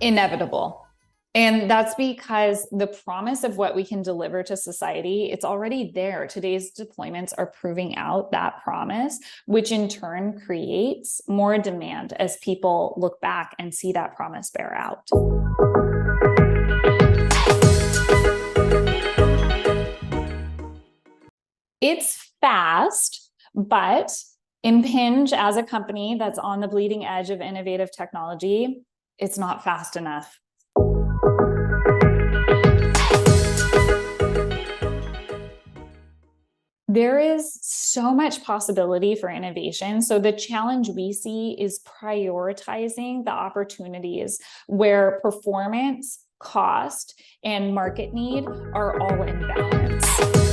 Inevitable. And that's because the promise of what we can deliver to society, it's already there. Today's deployments are proving out that promise, which in turn creates more demand as people look back and see that promise bear out. It's fast, but Impinj, as a company that's on the bleeding edge of innovative technology, it's not fast enough. There is so much possibility for innovation. So the challenge we see is prioritizing the opportunities where performance, cost, and market need are all in balance.